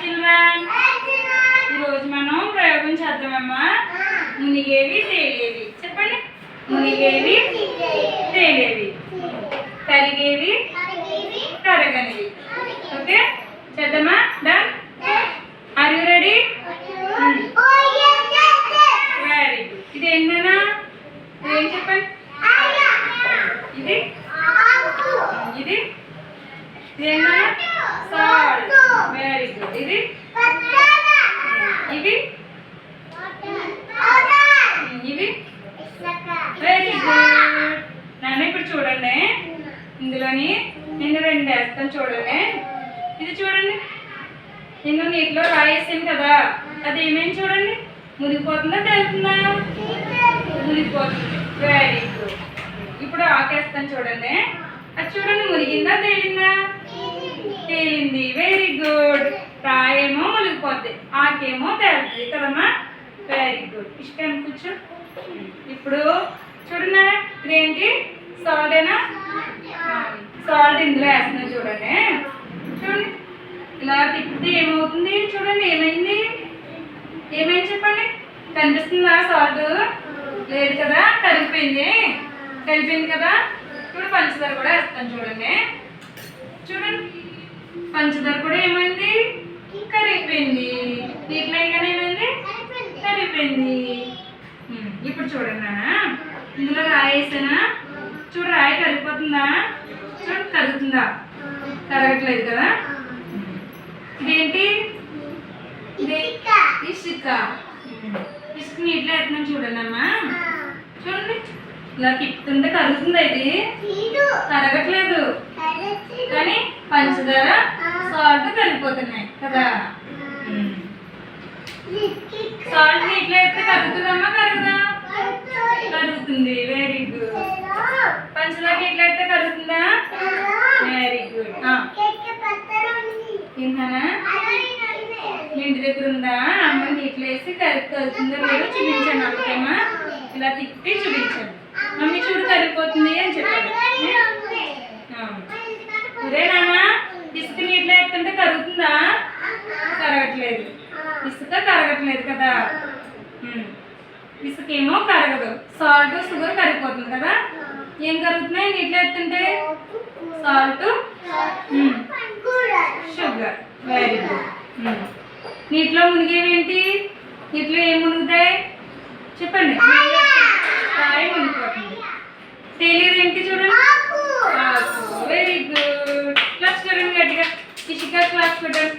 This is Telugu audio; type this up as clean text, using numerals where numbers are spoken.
చిల్డ్రన్ ఈరోజు మనం ప్రయోగం చేద్దామమ్మా. మునిగేవి తేలేవి చెప్పండి. మునిగేవి తేలేవి, కరిగేవి కరగనివి. ఓకే చేద్దామా? Done. Are you ready? Very good. ఇది ఏంటన్నా? ఏం చెప్పండి. ఇది ఇది ఏంటన్నా? సాల్ట్. Very good. ఇది ఇవి ఇవి వెరీ గుడ్. నాన్న ఇప్పుడు చూడండి, ఇందులోని నేను రెండు వేస్తాను చూడండి. ఇది చూడండి, నేను నీటిలో రాయేసాను కదా, అది ఏమేమి చూడండి, మునిగిపోతుందా తేలుతుందా? మునిగిపోతుంది. Very good. ఇప్పుడు ఆకేస్తాను చూడండి, అది చూడండి మునిగిందా తేలిందా? తేలింది. Very good. రాయేమో మునిగిపోద్ది, ఆకేమో తేలుతుంది కదమ్మా. Very good. ఇష్టం కూర్చో. ఇప్పుడు చూడన్నా, ఇదేంటి? సాల్టేనా? సాల్ట్ ఇందులో వేస్తున్నా చూడండి. చూడండి ఇలా తిప్పితే ఏమవుతుంది చూడండి. ఏమైంది? ఏమైంది చెప్పండి. కనిపిస్తుందా? సాల్ట్ లేదు కదా, కలిపిపోయింది. కలిపింది కదా. ఇప్పుడు పంచదార కూడా వేస్తాను చూడండి. చూడండి పంచదార కూడా ఏమైంది? కరిగిపోయింది. నీటిలో కానీ ఏమైంది? కరిగిపోయింది. ఇప్పుడు చూడండి నాన్న, ఇందులో రాయి వేసానా? చూడు రాయి కరిగిపోతుందా? చూడు కరుగుతుందా? కరగట్లేదు కదా. ఇదేంటి? ఇది ఇసుక. ఇసుక నీటిలో వేస్తున్నాను చూడండి అమ్మా. చూడండి ఇలా తిప్పుతుంటే కరుగుతుందా? ఇది కరగట్లేదు కానీ పంచదార సాల్ట్ కరిగిపోతున్నాయి కదా. సాల్ట్ నీటిలో వేస్తే కరుగుతుందమ్మా కరగదా? కరుగుతుంది. Very good. పంచదార నీటిలో వేస్తే కరుగుతుందా? Very good. ఏంటన్నా? ఇంటి దగ్గర ఉందా? అమ్మ నీటిలో వేసి కరుగుతుందో లేదో చూపించాను అమ్మకేమా. ఇలా తిప్పి చూపించాను. మమ్మీ చూడు కరిగిపోతుంది అని చెప్పాను. ఒరే నాన్న, ఇసుక నీటిలో వేస్తుంటే కరుగుతుందా? కరగట్లేదు. ఇసుక కరగట్లేదు కదా. ఇసుక ఏమో కరగదు, సాల్ట్ షుగర్ కరిగిపోతుంది కదా. ఏం కరుగుతున్నాయి నీటిలో వేస్తుంటే? Salt sugar. Very good. నీటిలో మునిగేవేంటి? నీటిలో ఏం మునుగుతాయి చెప్పండి. రాయి మునిగిపోతుంది. తేలిదేంటి చూడండి? Very good. క్లాస్ చూడండి గట్టిగా. ఇసుక క్లాస్ పెట్టండి.